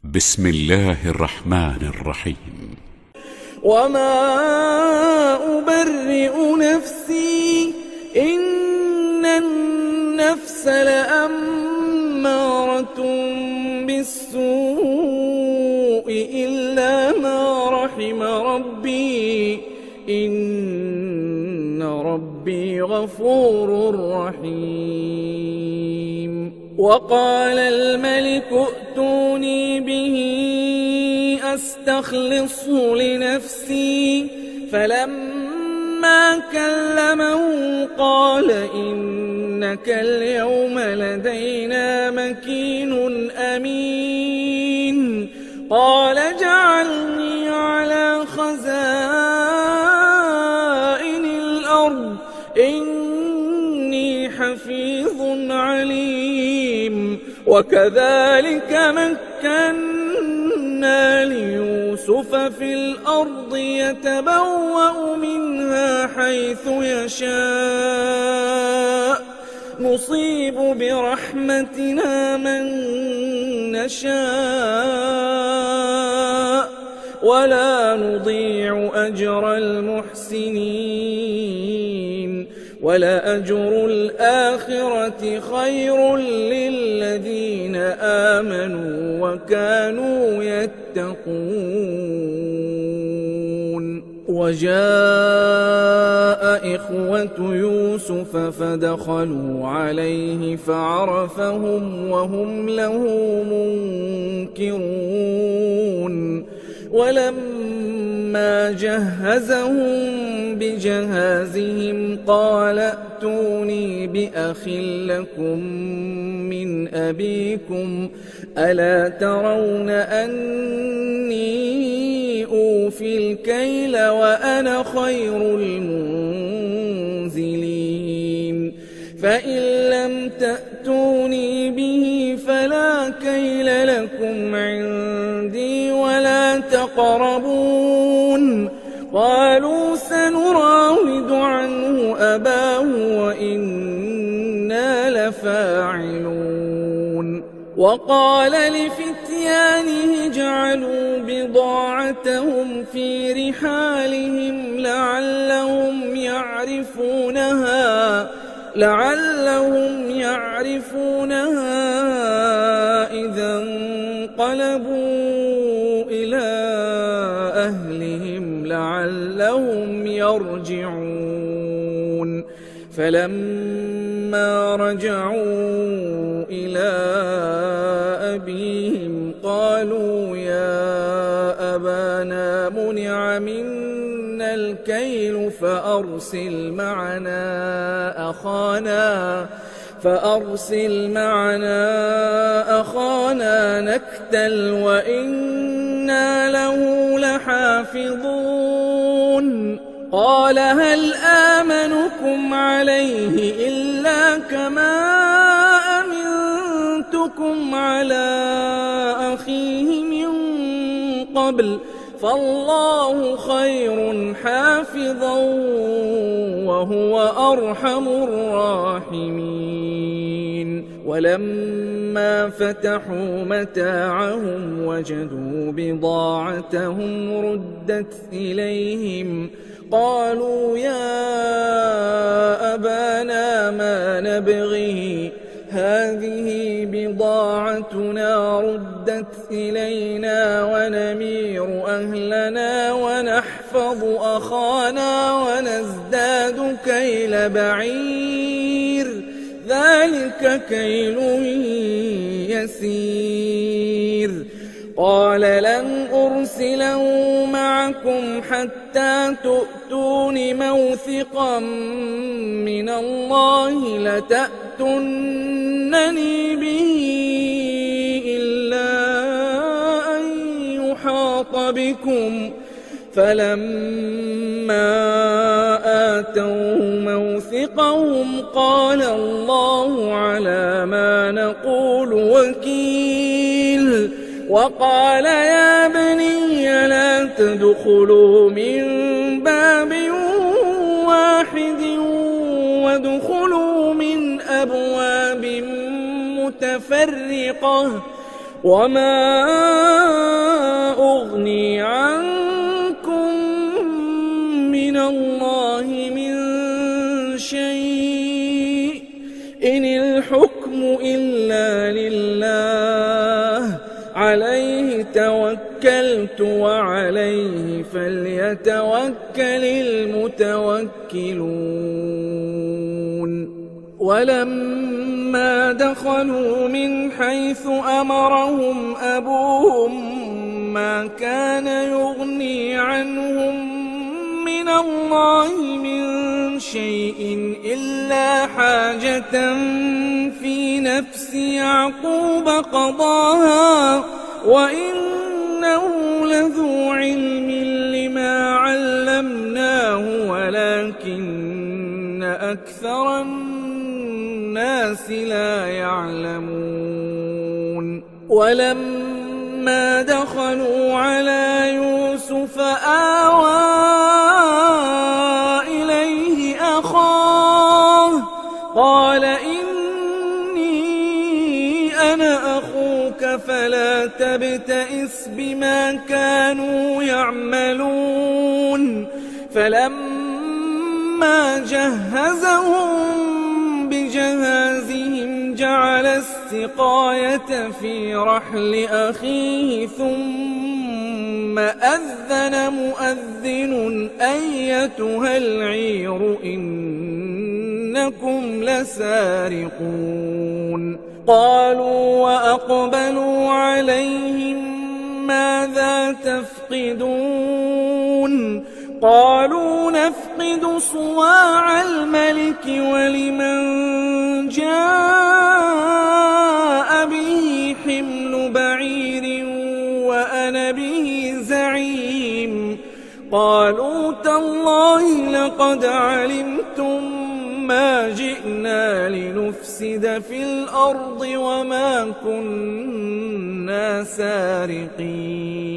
بسم الله الرحمن الرحيم. وما أبرئ نفسي إن النفس لأمارة بالسوء إلا ما رحم ربي إن ربي غفور رحيم. وقال الملك ائتوني به أستخلصه لنفسي فلما كلمه قال إنك اليوم لدينا مكين أمين. قال اجعلني على خزائن الأرض إني حفيظ عليم. وكذلك مكنا ليوسف في الأرض يتبوأ منها حيث يشاء نصيب برحمتنا من نشاء ولا نضيع أجر المحسنين. ولأجر الآخرة خير للذين آمنوا وكانوا يتقون. وجاء إخوة يوسف فدخلوا عليه فعرفهم وهم له منكرون. ولما جهزهم بجهازهم قال ائتوني بأخ لكم من أبيكم ألا ترون أني أوفي الكيل وأنا خير المنزلين. فإن لم تأتوني به فلا كيل لكم عندي ولا تقربون. قالوا سنراود عنه أباه وإنا لفاعلون. وقال لفتيانه اجعلوا بضاعتهم في رحالهم لعلهم يعرفونها إذا انقلبوا إلى أهلهم لعلهم يرجعون. فلما رجعوا إلى أبيهم قالوا يا أبانا منع منا الكيل فأرسل معنا أخانا نكتل وإنا له لحافظون. قال هل آمنكم عليه إلا كما أمنتكم على أخيه من قبل فالله خير حافظا وهو أرحم الراحمين. ولما فتحوا متاعهم وجدوا بضاعتهم ردت إليهم قالوا يا أبانا ما نبغي هذه بضاعتنا ردت إلينا ونمير أهلنا ونحفظ أخانا ونزداد كيل بعير ذلك كيل يسير. قال لن أرسله معكم حتى تؤتون موثقا من الله لتأتونني به إلا أن يحاط بكم. فلما آتوه موثقهم قال الله على ما نقول وكيل. وقال يا بني لا تدخلوا من باب واحد وادخلوا من أبواب متفرقة وما أغني عنكم من الله من شيء إن الحكم إلا لله عليه توكلت وعليه فليتوكل المتوكلون ولما دخلوا من حيث أمرهم أبوهم ما كان يغني عنهم من الله من شيء إلا حاجة في نفس يعقوب قضاها وإنه لذو علم لما علمناه ولكن أكثر الناس لا يعلمون ولما دخلوا على يوسف آوى إليه أخاه قال إني أنا أخوك فلا تبتئس بما كانوا يعملون فلما جهزهم بجهازهم جعل السقاية في رحل أخيه ثم أذن مؤذن أيتها العير إنكم لسارقون قالوا وأقبلوا عليهم ماذا تفقدون قالوا نفقد صواع الملك ولمن جاء به حمل بعير وأنا به زعيم قالوا تالله لقد علمتم ما جئنا لنفسد في الأرض وما كنا سارقين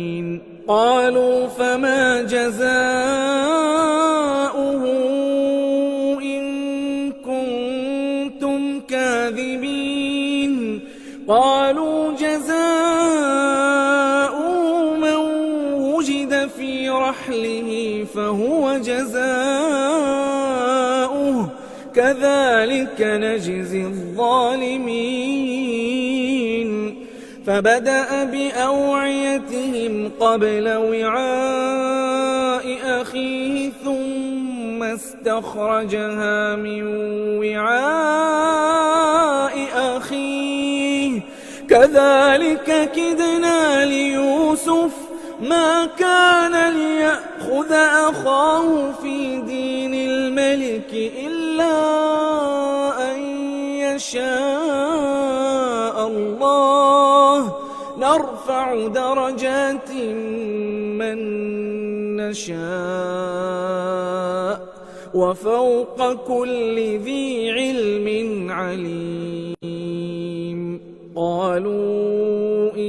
قالوا فما جزاؤه إن كنتم كاذبين قالوا جزاؤه من وجد في رحله فهو جزاؤه كذلك نجزي الظالمين فبدأ بأوعيتهم قبل وعاء أخيه ثم استخرجها من وعاء أخيه كذلك كدنا ليوسف ما كان ليأخذ أخاه في دين الملك إلا أن يشاء الله نرفع درجات من نشاء وفوق كل ذي علم عليم قالوا إن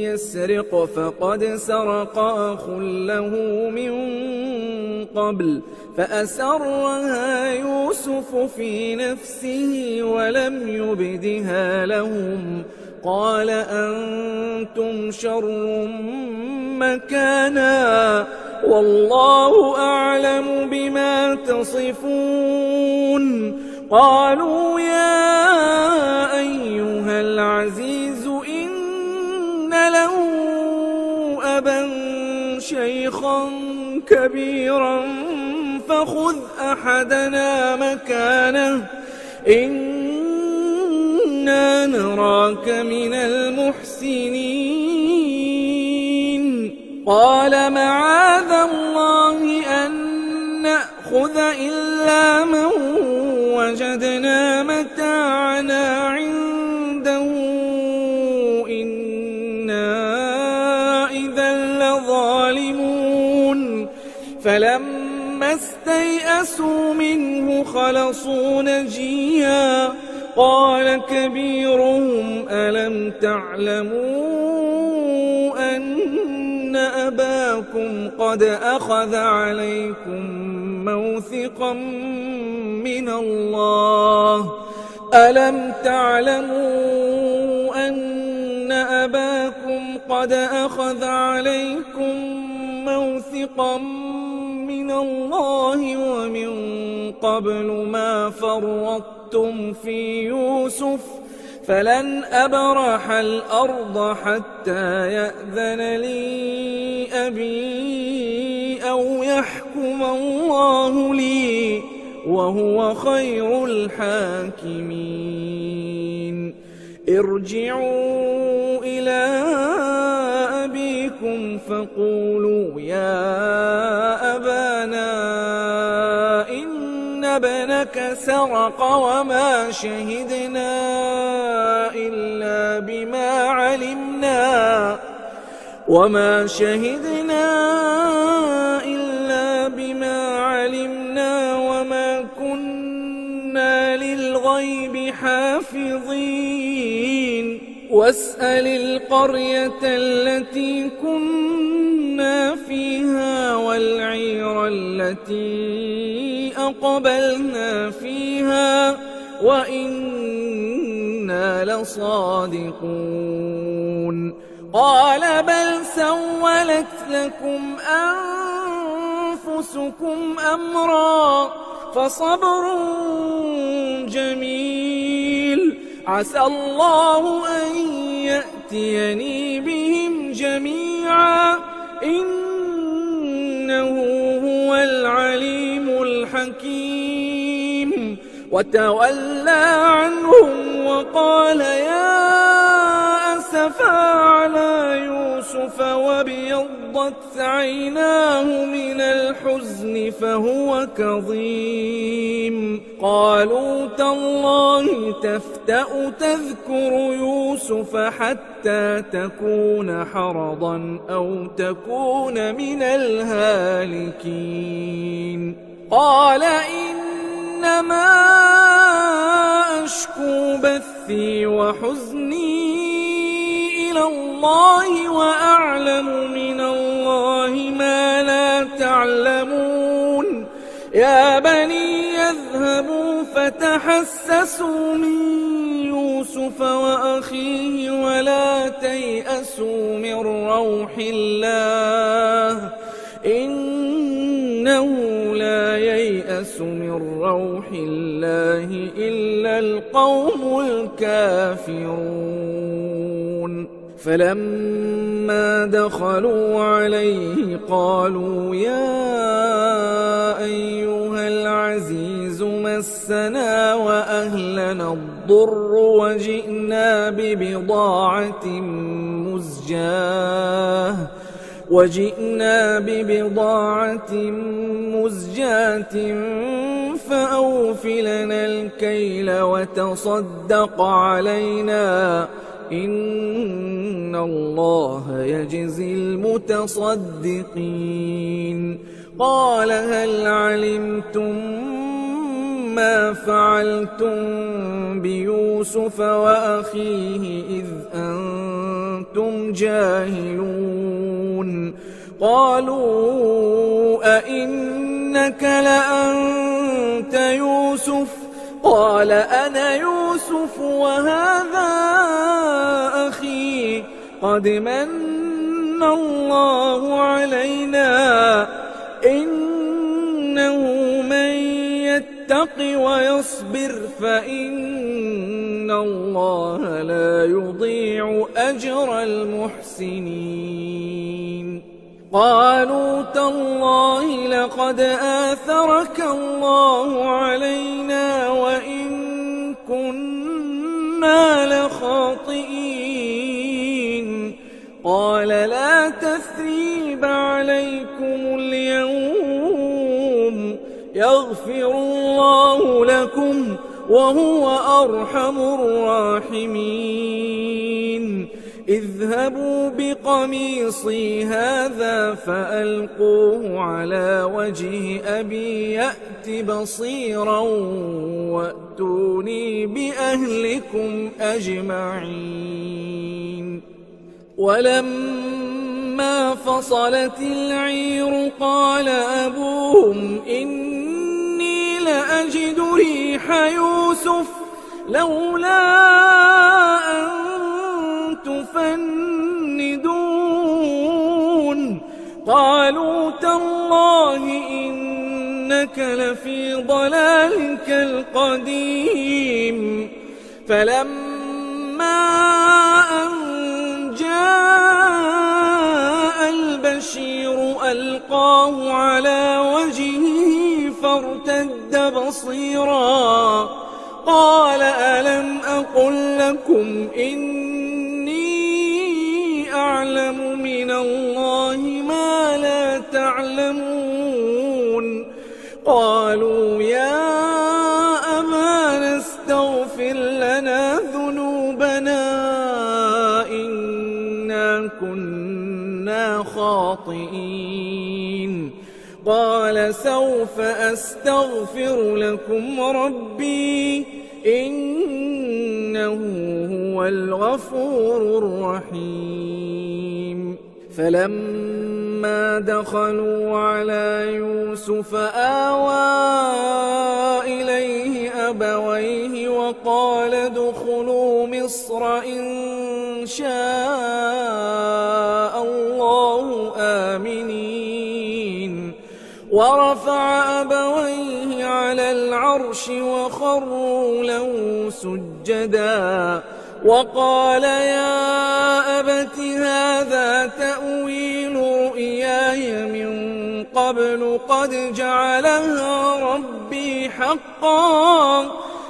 يسرق فقد سرق أخ له من قبل فأسرها يوسف في نفسه ولم يبدها لهم قال أنتم شر مكانا والله أعلم بما تصفون قالوا يا أيها العزيز إن له أبا شيخا كبيرا فخذ أحدنا مكانه إنا نراك من المحسنين قال معاذ الله أن نأخذ إلا من وجدنا متاعنا عنده إنا إذا لظالمون فلما استيئسوا منه خلصوا نجيا قال كبيرهم ألم تعلموا أن أباكم قد أخذ عليكم موثقا من الله ألم تعلموا أن أباكم قد أخذ عليكم موثقا من الله ومن قبل ما فرطتم في يوسف فلن أبرح الأرض حتى يأذن لي أبي أو يحكم الله لي وهو خير الحاكمين ارجعوا إلى أبيكم فقولوا يا أبانا إن ابنك سرق وما شهدنا إلا بما علمنا وما كنا للغيب حافظين واسأل القرية التي كنا فيها والعير التي أقبلنا فيها وإنا لصادقون قال بل سولت لكم أنفسكم أمرا فصبر جميل عسى الله أن يأتيني بهم جميعا إنه هو العليم الحكيم وتولى عنهم وقال يا أسفا على يوسف وابيضت عيناه من الحزن فهو كظيم قالوا تالله تفتأ تذكر يوسف حتى تكون حرضا أو تكون من الهالكين قال إنما أشكو بثي وحزني إلى الله وأعلم من الله ما لا تعلمون يا بني يذهبوا فتحسسوا من يوسف وأخيه ولا تيأسوا من روح الله إنه لا ييأس من روح الله إلا القوم الكافرون فلما دخلوا عليه قالوا يا أيها العزيز مسنا وأهلنا الضر وجئنا ببضاعة مزجاة فأوف لنا الكيل وتصدق علينا إن الله يجزي المتصدقين قال هل علمتم ما فعلتم بيوسف وأخيه إذ أنتم جاهلون قالوا أئنك لأنت يوسف قال أنا يوسف وهذا أخي قد من الله علينا إنه من يتق ويصبر فإن الله لا يضيع أجر المحسنين قالوا تالله لقد آثرك الله علينا وإن كنا لخاطئين قال لا تثريب عليكم اليوم يغفر الله لكم وهو أرحم الراحمين اذهبوا بقميصي هذا فألقوه على وجه أبي يأت بصيرا وأتوني بأهلكم أجمعين ولما فصلت العير قال أبوهم إني لأجد ريح يوسف لولا أن مفندون قالوا تالله إنك لفي ضلالك القديم فلما أن جاء البشير ألقاه على وجهه فارتد بصيرا قال ألم أقل لكم إني أعلم من الله ما لا تعلمون قالوا يا أبانا استغفر لنا ذنوبنا إنا كنا خاطئين قال سوف أستغفر لكم ربي إنه هو الغفور الرحيم فلما دخلوا على يوسف آوى إليه أبويه وقال ادخلوا مصر إن شاء الله آمنين ورفع أبويه على العرش وخروا له سجدا وقال يا أبت هذا تأويل رؤياي من قبل قد جعلها ربي حقا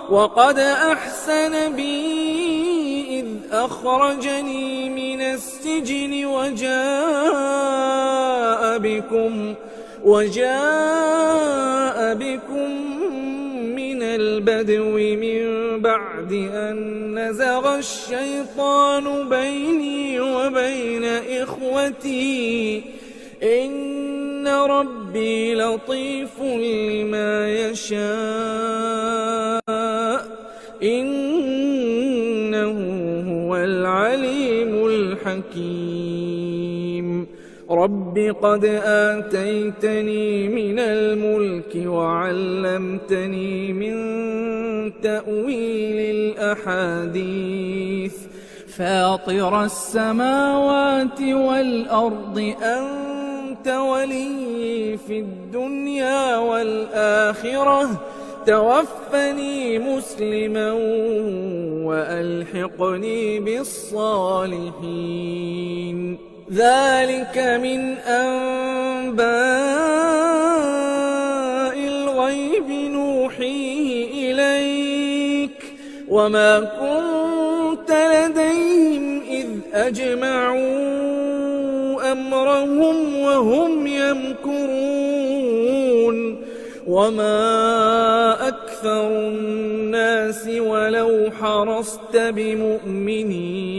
وقد أحسن بي إذ أخرجني من السجن وجاء بكم من البدو من بعد أن نزغ الشيطان بيني وبين إخوتي إن ربي لطيف لما يشاء إنه هو العليم الحكيم رب قد آتيتني من الملك وعلمتني من تأويل الأحاديث فاطر السماوات والأرض أنت ولي في الدنيا والآخرة توفني مسلما وألحقني بالصالحين ذلك من أنباء الغيب نوحيه إليك وما كنت لديهم إذ أجمعوا أمرهم وهم يمكرون وما أكثر الناس ولو حرصت بمؤمنين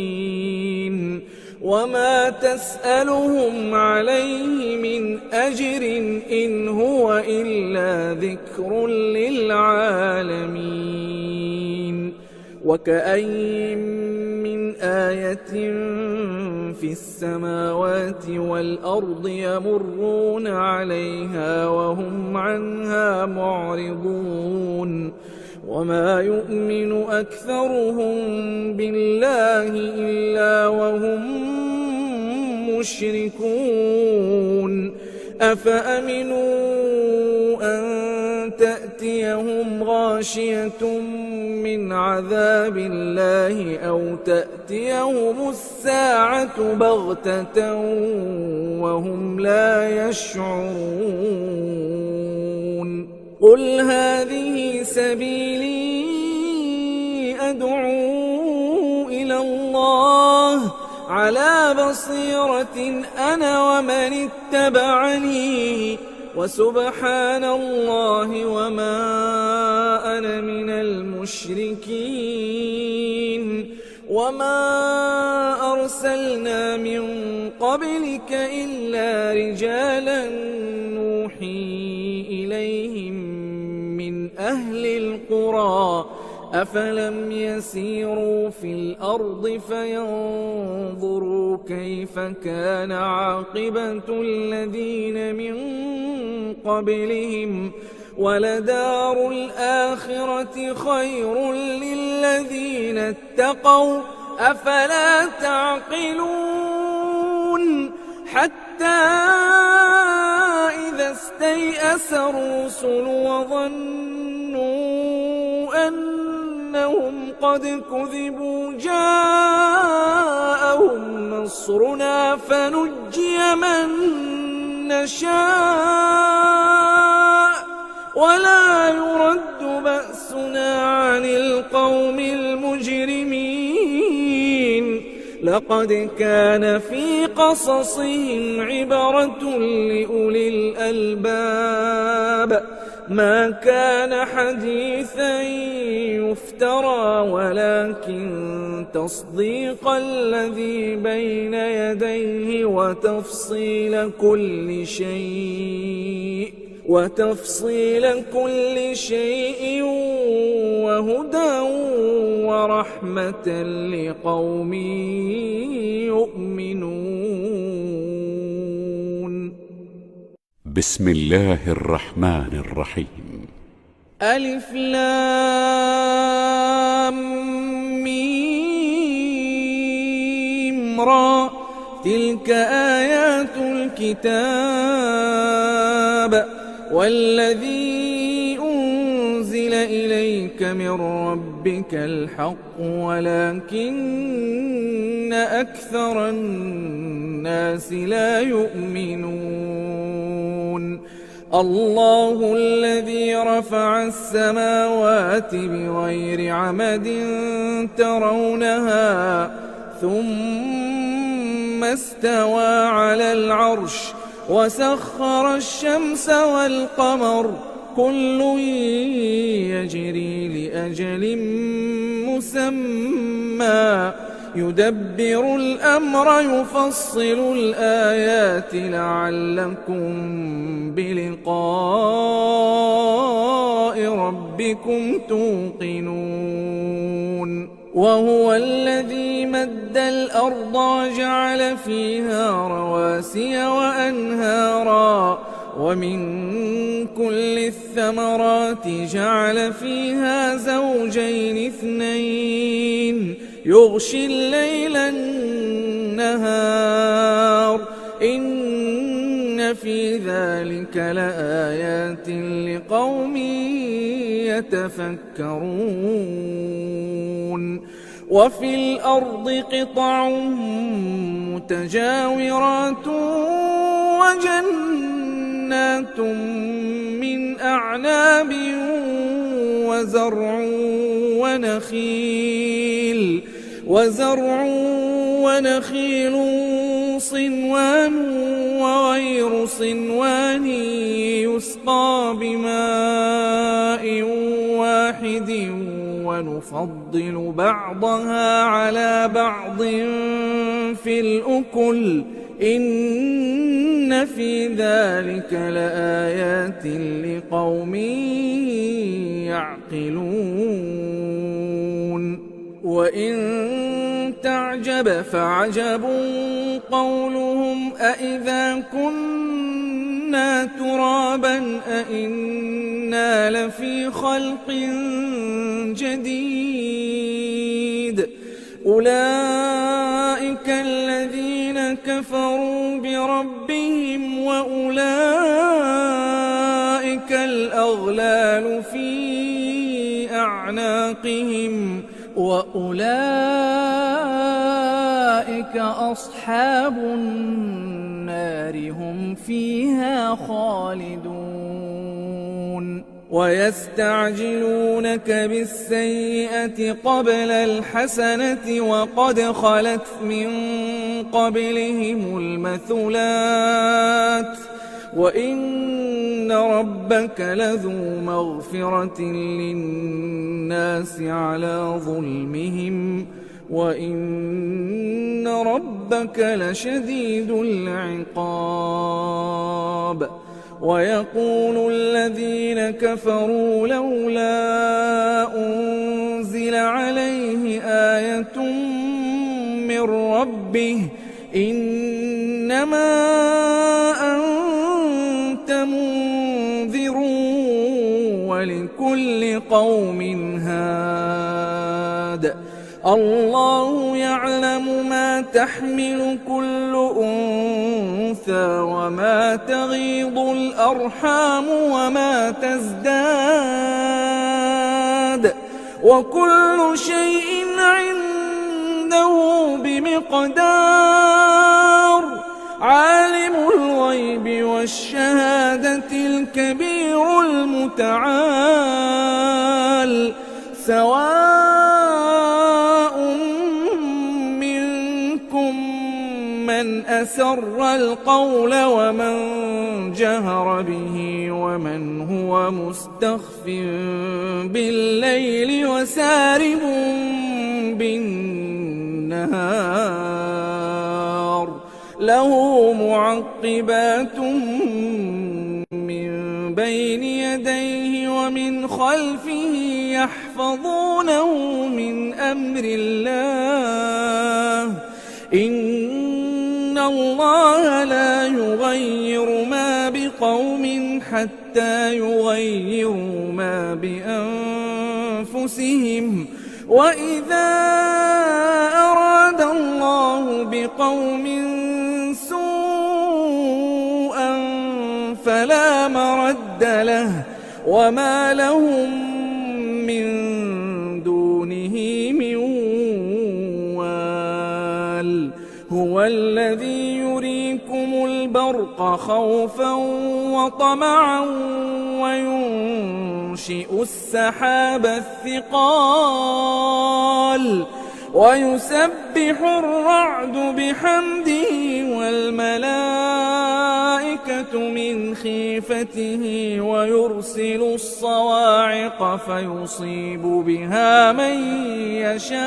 وما تسألهم عليه من أجر إن هو إلا ذكر للعالمين وكأين من آية في السماوات والأرض يمرون عليها وهم عنها معرضون وما يؤمن أكثرهم بالله إلا وهم مشركون أفأمنوا أن تأتيهم غاشية من عذاب الله أو تأتيهم الساعة بغتة وهم لا يشعرون قل هذه سبيلي أدعو إلى الله على بصيرة أنا ومن اتبعني وسبحان الله وما أنا من المشركين وما أرسلنا من قبلك إلا رجالا نوحي إليهم من أهل القرى أفلم يسيروا في الأرض فينظروا كيف كان عاقبة الذين من قبلهم ولدار الآخرة خير للذين اتقوا أفلا تعقلون حتى إذا استيأس الرسل وظنوا أنهم قد كذبوا جاءهم نصرنا فنجي من نشاء ولا يرد بأسنا عن القوم المجرمين لقد كان في قصصهم عبرة لأولي الألباب ما كان حديثا يفترى ولكن تصديق الذي بين يديه وتفصيل كل شيء وهدى ورحمة لقوم يؤمنون. بسم الله الرحمن الرحيم. ألف لام ميم را تلك آيات الكتاب والذي أنزل إليك من ربك الحق ولكن أكثر الناس لا يؤمنون. الله الذي رفع السماوات بغير عمد ترونها ثم استوى على العرش وسخر الشمس والقمر كل يجري لأجل مسمى يدبر الأمر يفصل الآيات لعلكم بلقاء ربكم توقنون. وهو الذي مد الأرض وجعل فيها رواسي وأنهارا ومن كل الثمرات جعل فيها زوجين اثنين يغشي الليل النهار إن في ذلك لآيات لقوم يتفكرون. وفي الأرض قطع متجاورات وجنات من أعناب وزرع ونخيل صنوان وغير صنوان يسقى بماء واحد ونفضل بعضها على بعض في الأكل إن في ذلك لآيات لقوم يعقلون. وإن تعجب فعجب قولهم أإذا كنا ترابا أإنا لفي خلق جديد أولئك الذين كفروا بربهم وأولئك الأغلال في أعناقهم وأولئك أصحاب النار هم فيها خالدون. ويستعجلونك بالسيئة قبل الحسنة وقد خلت من قبلهم المثلات وإن ربك لذو مغفرة للناس على ظلمهم وإن ربك لشديد العقاب. ويقول الذين كفروا لولا أنزل عليه آية من ربه إنما أنت منذر ولكل قوم هاد الله تحمل كل أنثى وما تغيض الأرحام وما تزداد وكل شيء عنده بمقدار. عالم الغيب والشهادة الكبير المتعال. سواء منكم من أسر القول ومن جهر به ومن هو مستخف بالليل وسارب بالنهار. له معقبات من بين يديه ومن خلفه يحفظونه من أمر الله. إن الله لا يغير ما بقوم حتى يغيروا ما بأنفسهم. وإذا أراد الله بقوم سوءا فلا مرد له وما لهم من دونه من وال. هو الذي يريكم البرق خوفا وطمعا وينشئ السحاب الثقال ويسبح الرعد بحمده والملائكة من خيفته ويرسل الصواعق فيصيب بها من يشاء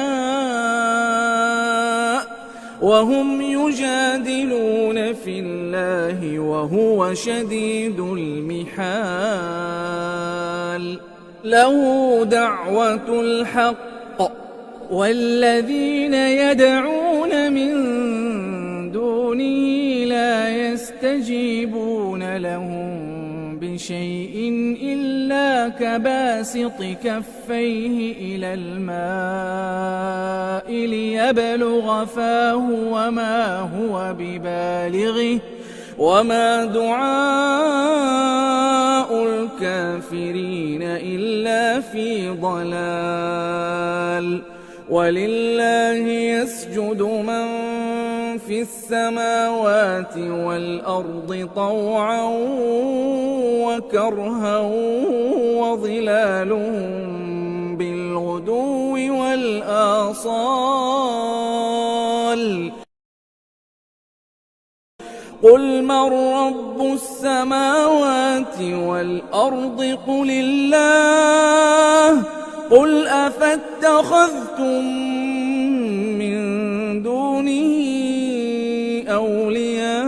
وهم يجادلون في الله وهو شديد المحال. له دعوة الحق والذين يدعون من دونه لا يستجيبون لهم بشيء إلا كباسط كفيه إلى الماء ليبلغ فاه وما هو ببالغه وما دعاء الكافرين إلا في ضلال. ولله يسجد من في السماوات والأرض طوعا وكرها وظلالهم بالغدو والآصال. قل من رب السماوات والأرض قل الله. قل أفاتخذتم من دونه أولياء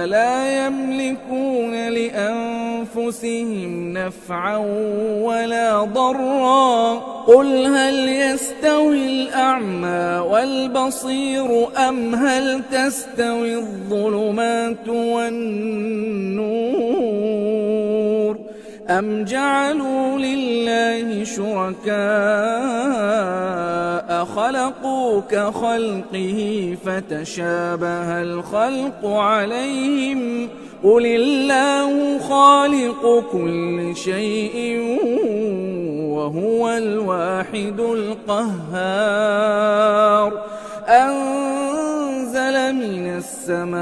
لا يملكون لأنفسهم نفعا ولا ضرا. قل هل يستوي الأعمى والبصير أم هل تستوي الظلمات والنور أم جعلوا لله شركاء خلقوا كخلقه فتشابه الخلق عليهم. قل الله خالق كل شيء وهو الواحد القهار. أنزل من السماء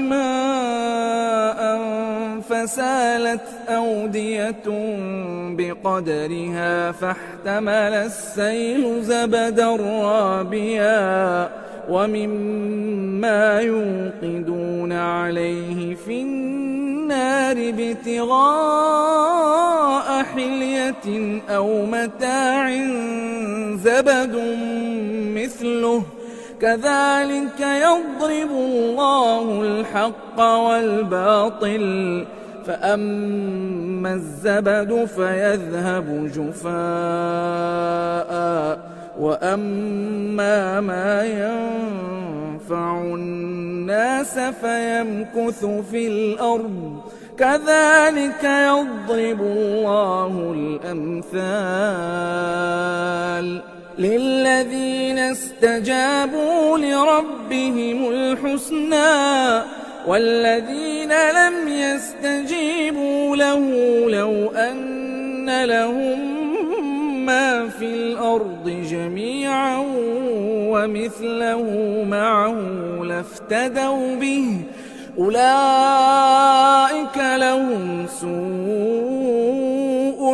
ماء فسالت أودية بقدرها فاحتمل السيل زبدا رابيا ومما يوقدون عليه في النار ابتغاء حلية أو متاع زبد مثله كذلك يضرب الله الحق والباطل. فأما الزبد فيذهب جفاء وأما ما ينفع الناس فيمكث في الأرض كذلك يضرب الله الأمثال. للذين استجابوا لربهم الحسنى والذين لم يستجيبوا له لو أن لهم ما في الأرض جميعا ومثله معه لافتدوا به أولئك لهم سوء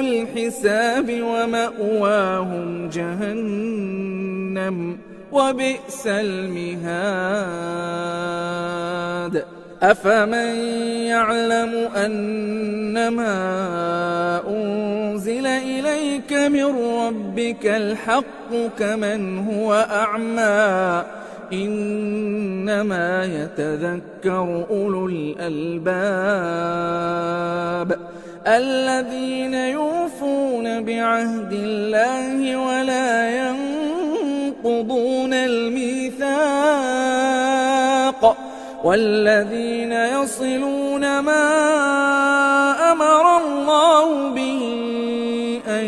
الحساب ومأواهم جهنم وبئس المهاد أفمن يعلم أنما أنزل إليك من ربك الحق كمن هو أعمى إنما يتذكر أولو الألباب الذين يوفون بعهد الله ولا ينقضون الميثاق والذين يصلون ما أمر الله به أن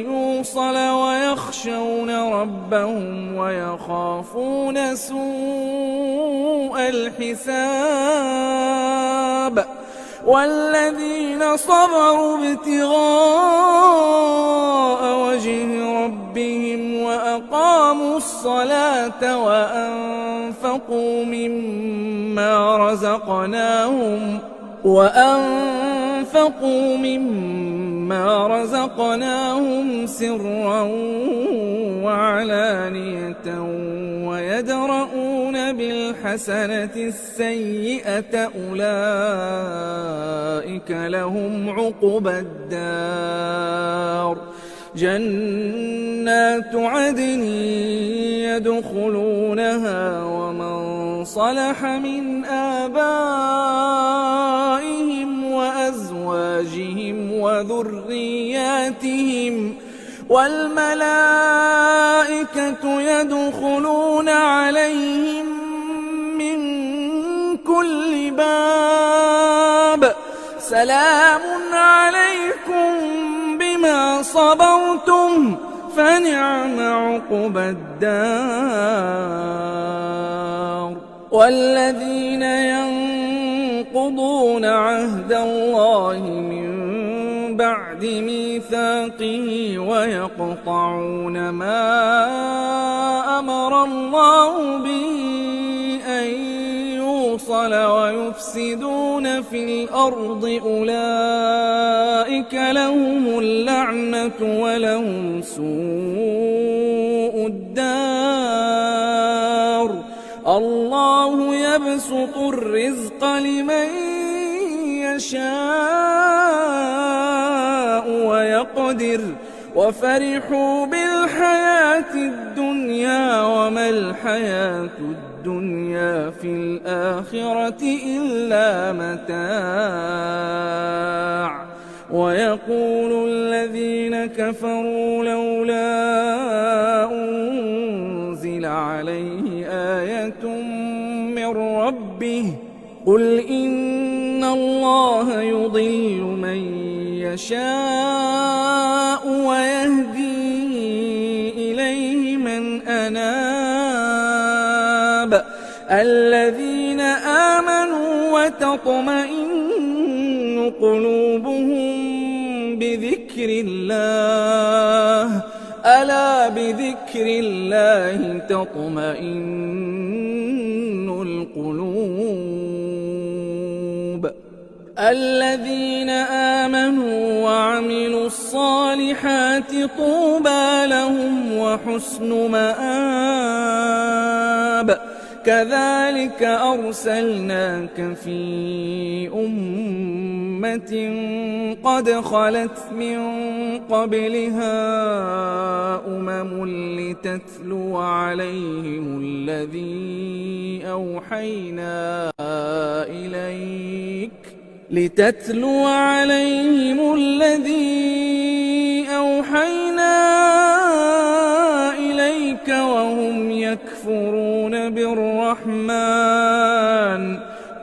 يوصل ويخشون ربهم ويخافون سوء الحساب والذين صبروا ابتغاء وجه ربهم وأقاموا الصلاة وأنفقوا مما رزقناهم سرا وعلانية ويدرؤون بالحسنة السيئة أولئك لهم عقبى الدار جنات عدن يدخلونها ومن صلح من آبائهم وأزواجهم وذرياتهم والملائكة يدخلون عليهم من كل باب سلام عليكم بما صبرتم فنعم عقبى الدار والذين ينقضون عهد الله من بعد ميثاقه ويقطعون ما أمر الله به أن يوصل ويفسدون في الأرض أولئك لهم اللعنة ولهم سوء الدار الله يبسط الرزق لمن يشاء ويقدر وفرحوا بالحياة الدنيا وما الحياة الدنيا في الآخرة إلا متاع ويقول الذين كفروا لولا أنزل عليه آية من ربه قل إن الله يضل من يشاء ويهدي إليه من أناب الذين آمنوا وتطمئن قلوبهم بذكر الله ألا بذكر الله تطمئن القلوب الذين آمنوا وعملوا الصالحات طوبى لهم وحسن مآب كذلك أرسلناك في أمة قد خلت من قبلها لتتلو عليهم الذي أوحينا إليك وهم يكفرون بالرحمن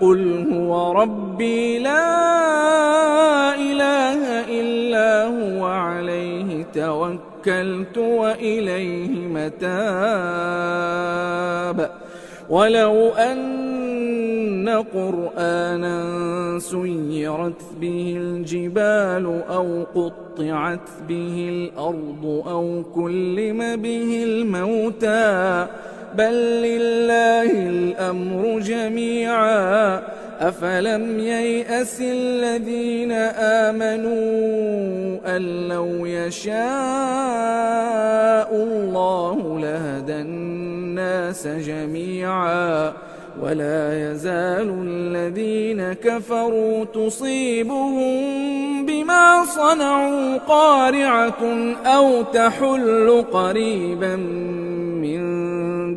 قل هو ربي لا إله إلا هو عليه توكلت توكلت وإليه متاب ولو أن قرآنا سيرت به الجبال أو قطعت به الأرض أو كلم به الموتى بل لله الأمر جميعا أفلم ييأس الذين آمنوا أن لو يشاء الله لهدى الناس جميعا ولا يزال الذين كفروا تصيبهم بما صنعوا قارعة أو تحل قريبا من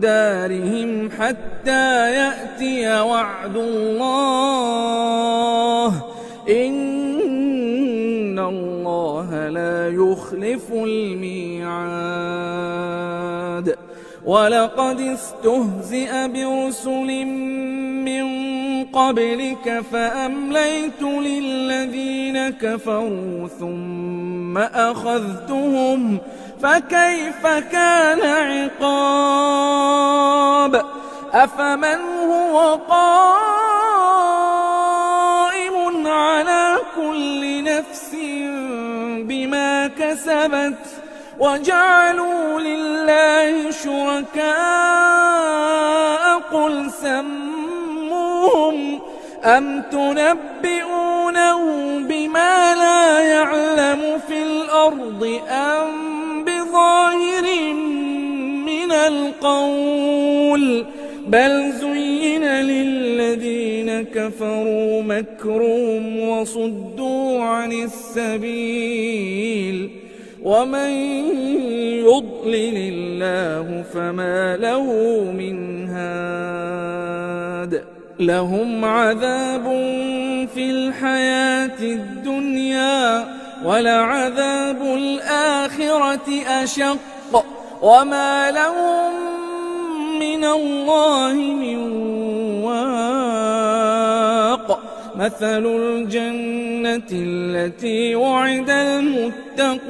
دارهم حتى يأتي وعد الله إن الله لا يخلف الميعاد ولقد استهزئ برسل من قبلك فأمليت للذين كفروا ثم أخذتهم فكيف كان عقاب أفمن هو قائم على كل نفس بما كسبت وجعلوا لله شركاء قل سموهم أم تنبئونه بما لا يعلم في الأرض أم بظاهر من القول بل زين للذين كفروا مكرهم وصدوا عن السبيل ومن يضلل الله فما له من هاد لهم عذاب في الحياة الدنيا ولعذاب الآخرة أشق وما لهم من الله من واق مثل الجنة التي وعد المتقون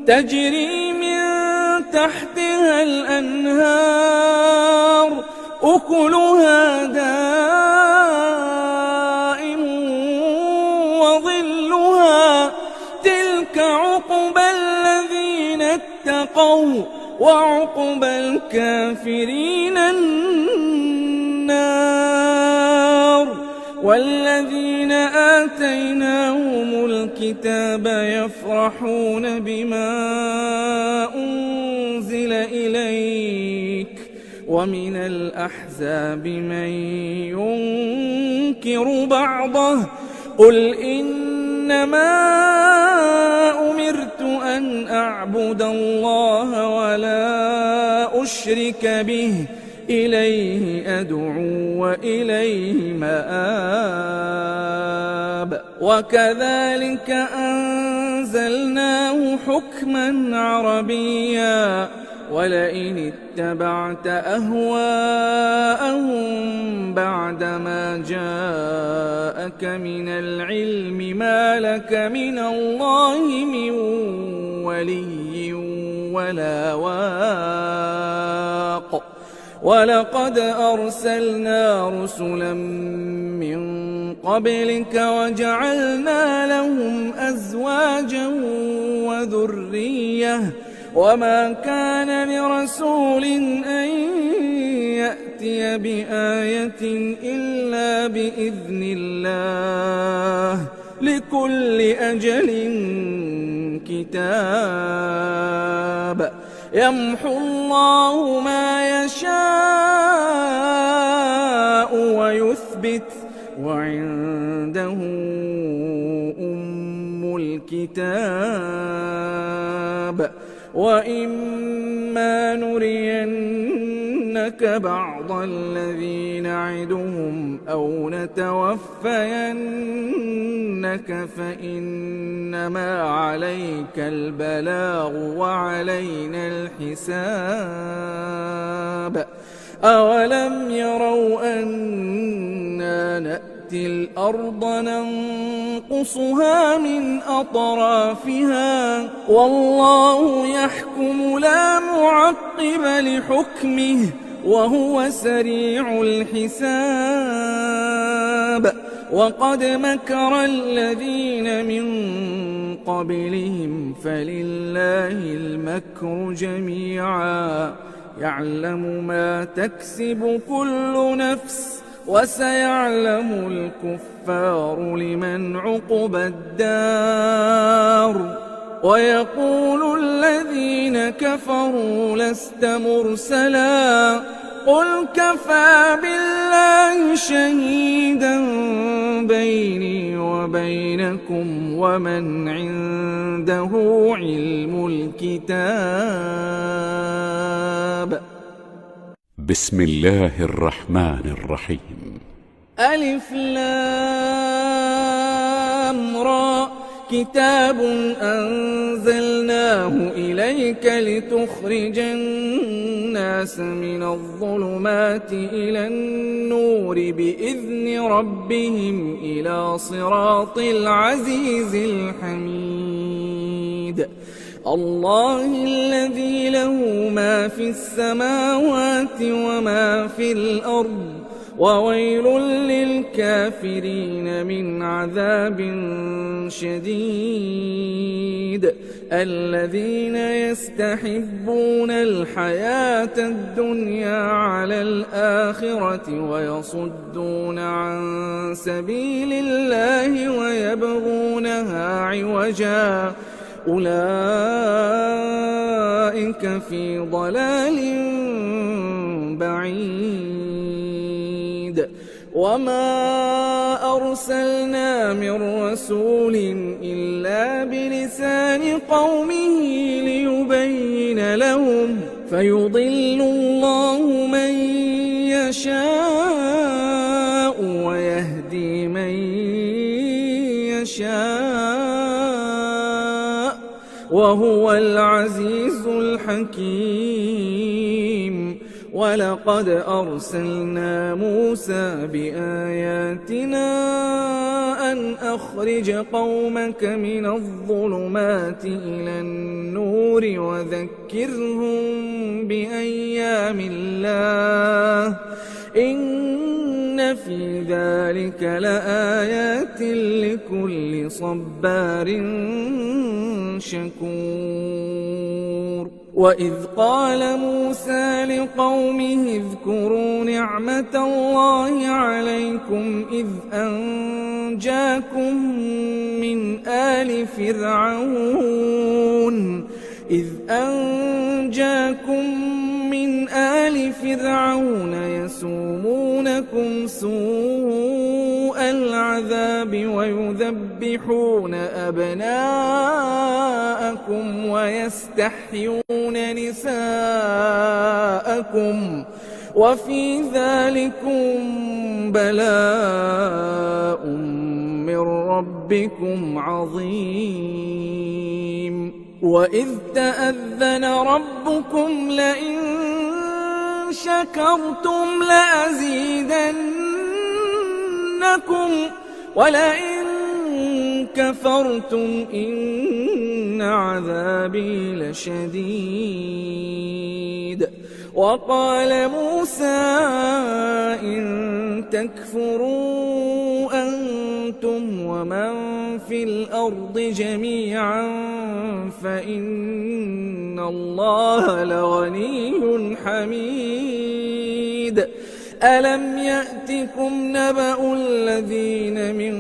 تجري من تحتها الأنهار أكلها دائم وظلها تلك عقبى الذين اتقوا وعقبى الكافرين النار والذين آتيناهم الكتاب يفرحون بما أنزل إليك ومن الأحزاب من ينكر بعضه قل إنما أمرت أن أعبد الله ولا أشرك به إليه أدعو وإليه مآب وكذلك أنزلناه حكما عربيا ولئن اتبعت أهواءهم بعدما جاءك من العلم ما لك من الله من ولي ولا واق ولقد أرسلنا رسلا من قبلك وجعلنا لهم أزواجا وذرية وما كان لرسول أن يأتي بآية إلا بإذن الله لكل أجل كتاب يمحو الله ما يشاء ويثبت وعنده أم الكتاب وإما نرينك بعض الذي نعدهم أو نتوفينك فإنما عليك البلاغ وعلينا الحساب أولم يروا أنا نأتي الأرض تنقصها من أطرافها والله يحكم لا معقب لحكمه وهو سريع الحساب وقد مكر الذين من قبلهم فلله المكر جميعا يعلم ما تكسب كل نفس وسيعلم الكفار لمن عقبى الدار ويقول الذين كفروا لست مرسلا قل كفى بالله شهيدا بيني وبينكم ومن عنده علم الكتاب. بسم الله الرحمن الرحيم. ألف لام را كتاب أنزلناه إليك لتخرج الناس من الظلمات إلى النور بإذن ربهم إلى صراط العزيز الحميد. الله الذي له ما في السماوات وما في الأرض وويل للكافرين من عذاب شديد. الذين يستحبون الحياة الدنيا على الآخرة ويصدون عن سبيل الله ويبغونها عوجا أولئك في ضلال بعيد. وما أرسلنا من رسول إلا بلسان قومه ليبين لهم فيضل الله من يشاء ويهدي من يشاء وهو العزيز الحكيم. ولقد أرسلنا موسى بآياتنا أن أخرج قومك من الظلمات إلى النور وذكرهم بأيام الله إن في ذلك لآيات لكل صبار شكور. وإذ قال موسى لقومه اذكروا نعمة الله عليكم إذ أنجاكم من آل فرعون يسومونكم سوء العذاب ويذبحون أبناءكم ويستحيون نساءكم وفي ذلكم بلاء من ربكم عظيم. وإذ تأذن ربكم لئن شكرتم لأزيدنكم ولئن كفرتم إن عذابي لشديد. وقال موسى إن تكفروا أنتم ومن في الأرض جميعا فإن الله لغني حميد. ألم يأتكم نبأ الذين من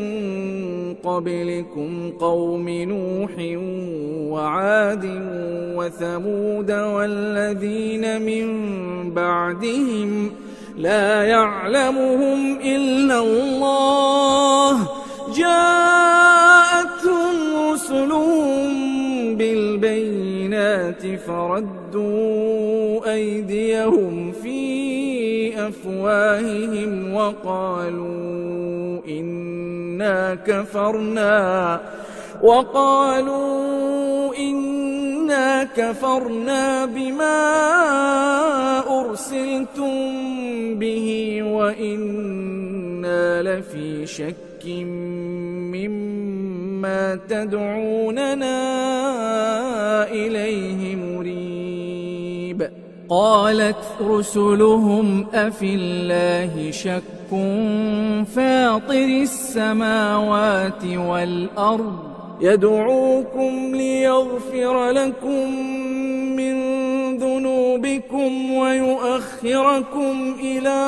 قبلكم قوم نوح وعاد وثمود والذين من بعدهم لا يعلمهم إلا الله جاءتهم رسلهم بالبينات فردوا أيديهم في أفواههم وقالوا إنا كفرنا بما أرسلتم به وإنا لفي شك مما ما تدعوننا إليه مريب. قالت رسلهم أفي الله شك فاطر السماوات والأرض يدعوكم ليغفر لكم من ذنوبكم ويؤخركم إلى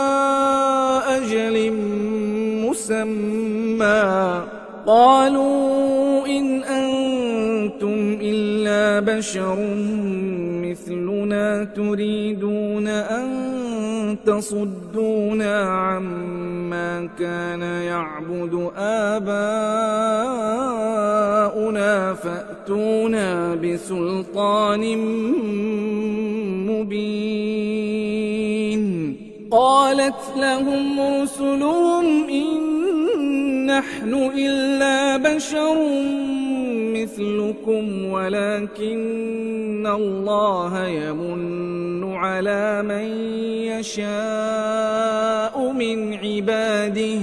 أجل مسمى. قالوا إن أنتم إلا بشر مثلنا تريدون أن تصدونا عما كان يعبد آباؤنا فأتونا بسلطان مبين. قالت لهم رسلهم إن نحن إلا بشر مثلكم ولكن الله يمن على من يشاء من عباده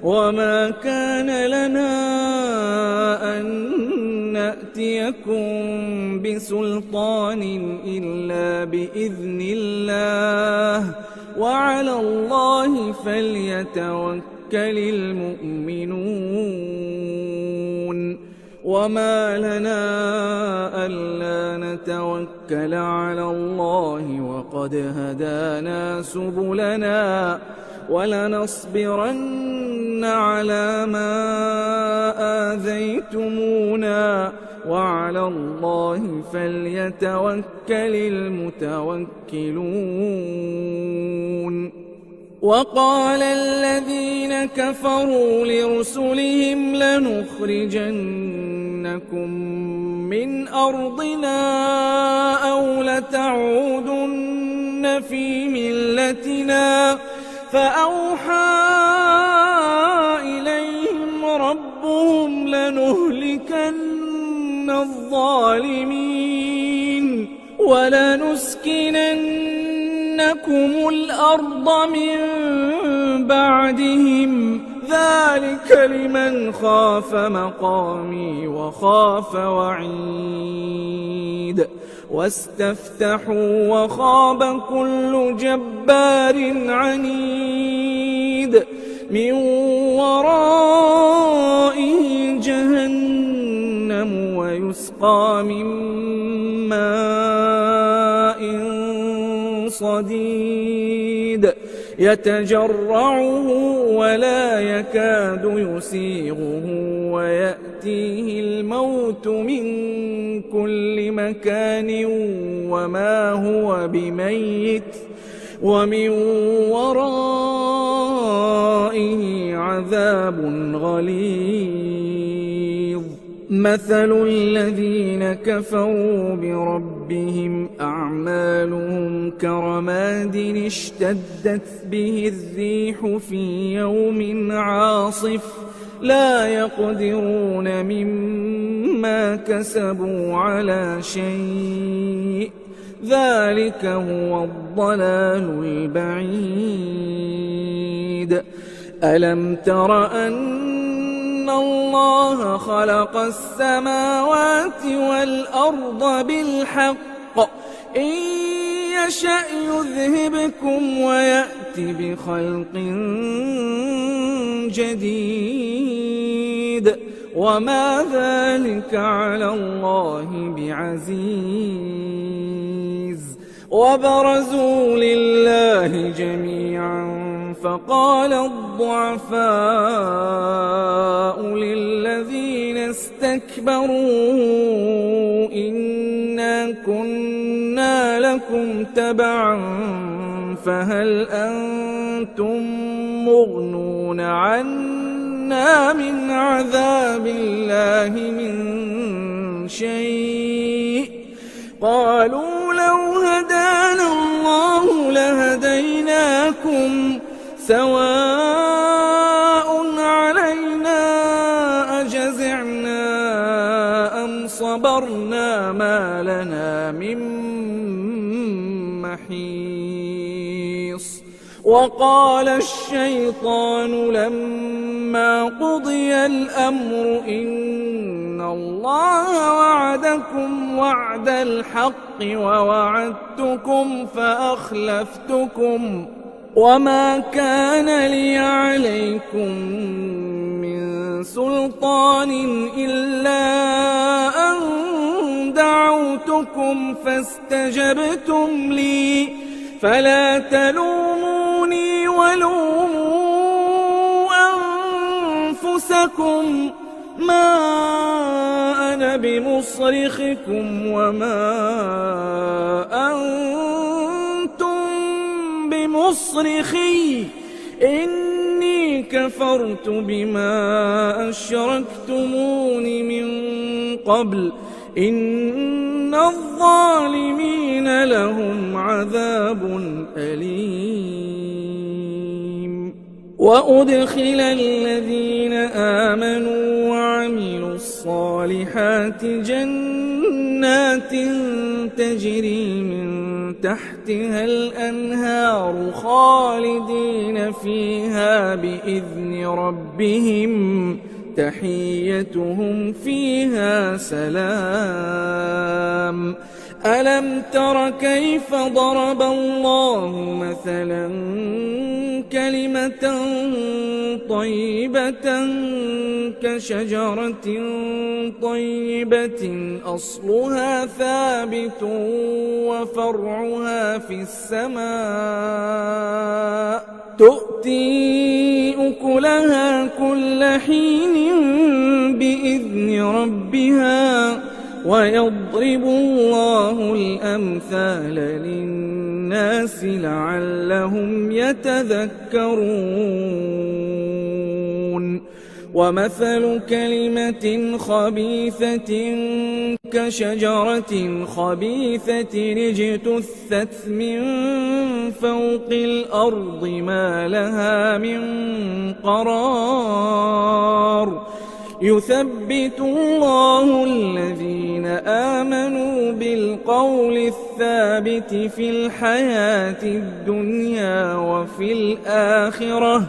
وما كان لنا أن نأتيكم بسلطان إلا بإذن الله وعلى الله فليتوكل المؤمنون. وما لنا ألا نتوكل على الله وقد هدانا سبلنا ولنصبرن على ما آذيتمونا وعلى الله فليتوكل المتوكلون. وقال الذين كفروا لرسلهم لنخرجنكم من أرضنا أو لتعودن في ملتنا فأوحى إليهم ربهم لنهلكن الظالمين ولنسكننكم الأرض من بعدهم ذلك لمن خاف مقامي وخاف وعيد. واستفتحوا وخاب كل جبار عنيد من ورائه جهنم ويسقى من ماء صديد يتجرعه ولا يكاد يسيغه ويأتيه الموت من كل مكان وما هو بميت ومن ورائه عذاب غليظ. مثل الذين كفروا بربهم أعمالهم كرماد اشتدت به الريح في يوم عاصف لا يقدرون مما كسبوا على شيء ذلك هو الضلال البعيد. ألم تر أن الله خلق السماوات والأرض بالحق إن يشأ يذهبكم ويأت بخلق جديد وما ذلك على الله بعزيز. وبرزوا لله جميعا فقال الضعفاء للذين استكبروا إنا كنا لكم تبعا فهل أنتم مغنون عنا من عذاب الله من شيء قالوا لو هدانا الله لهديناكم سواء علينا أجزعنا أم صبرنا ما لنا من محيص. وقال الشيطان لما قضي الأمر إن الله وعدكم وعد الحق ووعدتكم فأخلفتكم وما كان لي عليكم من سلطان إلا أن دعوتكم فاستجبتم لي فلا تلوموني ولوموا أنفسكم ما أنا بمصرخكم وما أنتم بمصرخي إني كفرت بما أشركتمون من قبل إن الظالمين لهم عذاب أليم وأدخل الذين آمنوا وعملوا الصالحات جنات تجري من تحتها الأنهار خالدين فيها بإذن ربهم تحيتهم فيها سلام ألم تر كيف ضرب الله مثلا كلمة طيبة كشجرة طيبة أصلها ثابت وفرعها في السماء تؤتي أكلها كل حين بإذن ربها ويضرب الله الأمثال للناس لعلهم يتذكرون ومثل كلمة خبيثة كشجرة خبيثة اجتثت من فوق الأرض ما لها من قرار يثبت الله الذين آمنوا بالقول الثابت في الحياة الدنيا وفي الآخرة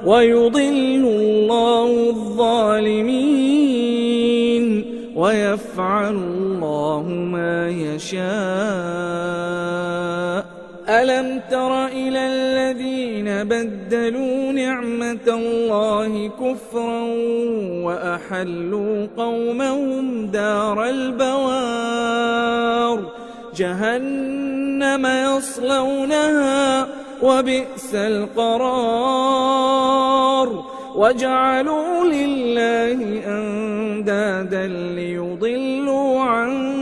ويضل الله الظالمين ويفعل الله ما يشاء ألم تر إلى الذين بدلوا نعمة الله كفرا وأحلوا قومهم دار البوار جهنم يصلونها وبئس القرار وجعلوا لله أندادا ليضلوا عن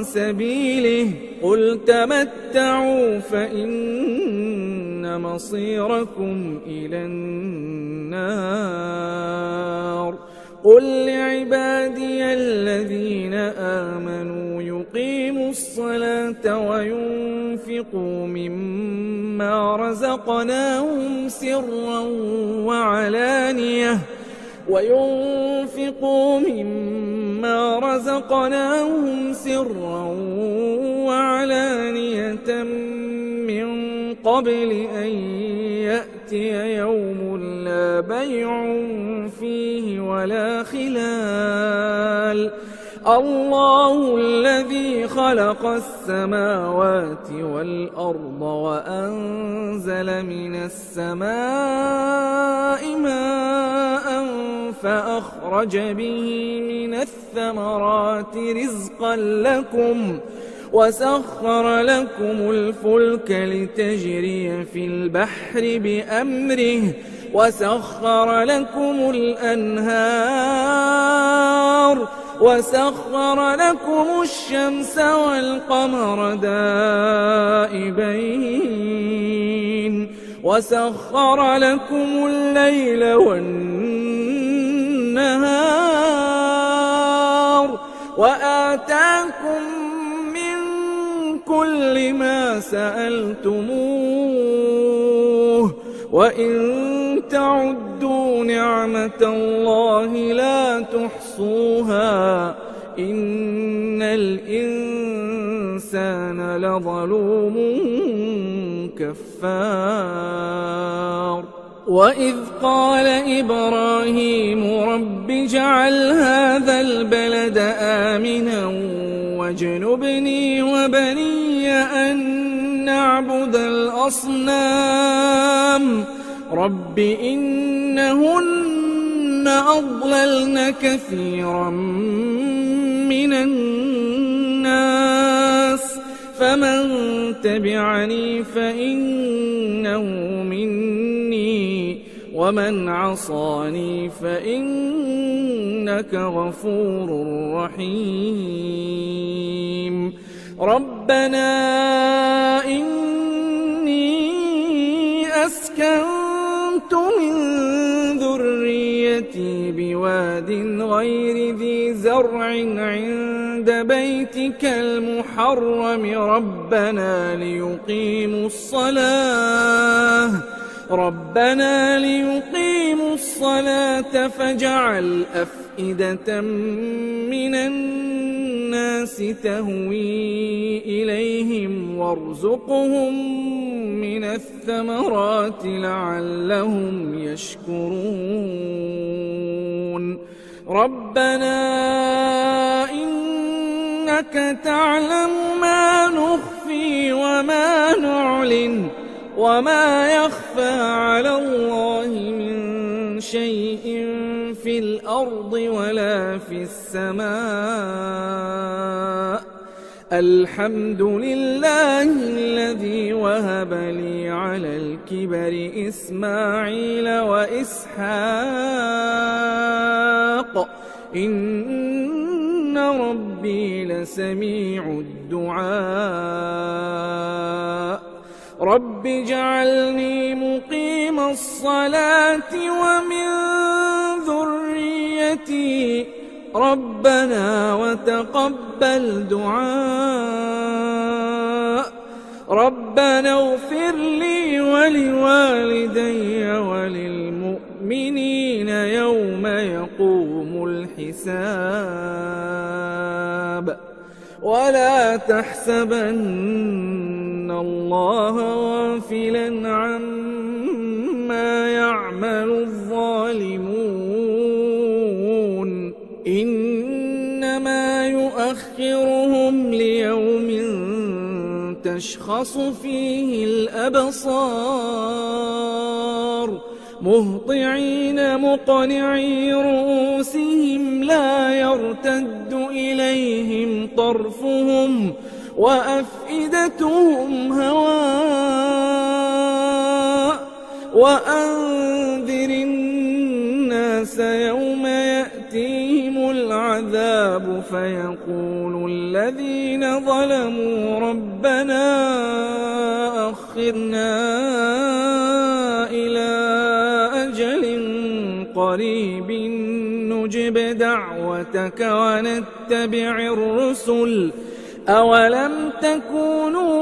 سبيله قل تمتعوا فإن مصيركم إلى النار قل لعبادي الذين آمنوا يقيموا الصلاة وينفقوا مما رزقناهم سرا وعلانية من قبل أن يأتي يوم لا بيع فيه ولا خلال الله الذي خلق السماوات والأرض وأنزل من السماء ماء فأخرج به من الثمرات رزقا لكم وسخر لكم الفلك لتجري في البحر بأمره وسخر لكم الأنهار وسخر لكم الشمس والقمر دائبين وسخر لكم الليل والنهار وآتاكم من كل ما سألتموه وإن تعدوا نعمة الله لا تحصوها إن الإنسان لظلوم كفار وإذ قال إبراهيم رب اجعل هذا البلد آمنا واجنبني وبني أن نعبد الأصنام رب إنهن أضللن كثيرا من الناس فمن تبعني فإنه مني ومن عصاني فإنك غفور رحيم ربنا إني أسكنت من ذريتي بواد غير ذي زرع عند بيتك المحرم ربنا ليقيموا الصلاة فاجعل أفئدة من الناس تهوي إليهم وارزقهم من الثمرات لعلهم يشكرون ربنا إنك تعلم ما نخفي وما نعلن وما يخفى على الله من شيء في الأرض ولا في السماء الحمد لله الذي وهب لي على الكبر إسماعيل وإسحاق إن ربي لسميع الدعاء رب اجعلني مقيم الصلاة ومن ذريتي ربنا وتقبل دعاء ربنا اغفر لي ولوالدي وللمؤمنين يوم يقوم الحساب ولا تحسبن الله غافلا عما يعمل الظالمون إنما يؤخرهم ليوم تشخص فيه الأبصار مهطعين مقنعي رؤوسهم لا يرتد إليهم طرفهم وأفئدتهم هواء وأنذر الناس يوم يأتيهم العذاب فيقول الذين ظلموا ربنا أخرنا إلى أجل قريب نجب دعوتك ونتبع الرسل أولم تكونوا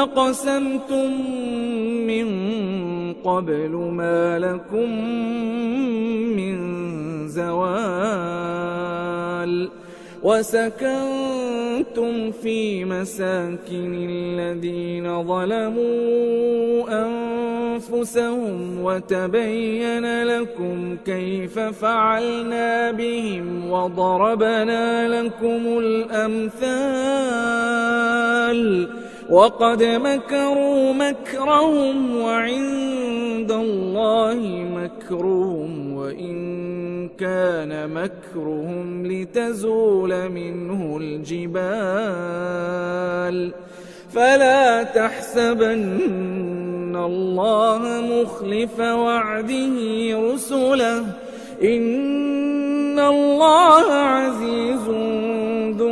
أقسمتم من قبل ما لكم من زوال وسكنتم في مساكن الذين ظلموا أنفسهم وتبين لكم كيف فعلنا بهم وضربنا لكم الأمثال وقد مكروا مكرهم وعند الله مكرهم وإن كان مكرهم لتزول منه الجبال فلا تحسبن الله مخلف وعده رسله إن الله عزيز ذو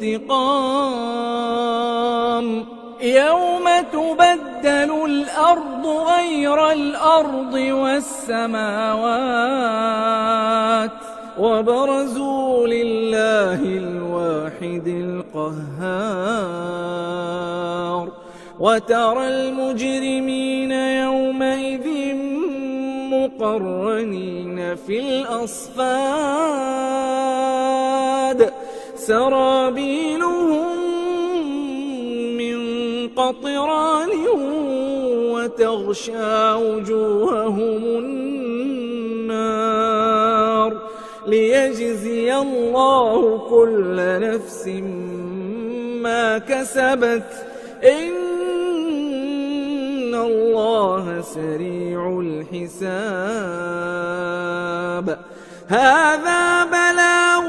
انتقام يوم تبدل الأرض غير الأرض والسماوات وبرزوا لله الواحد القهار وترى المجرمين يومئذ مقرنين في الأصفاد سرابيلهم من قطران وتغشى وجوههم النار ليجزي الله كل نفس ما كسبت إن الله سريع الحساب. هذا بلاغ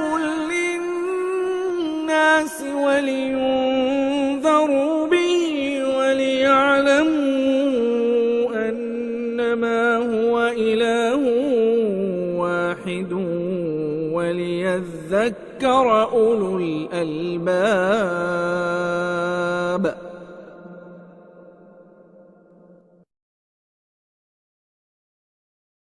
للناس ولينذروا به وليعلموا أنما هو إله واحد وليذكر أولو الألباب.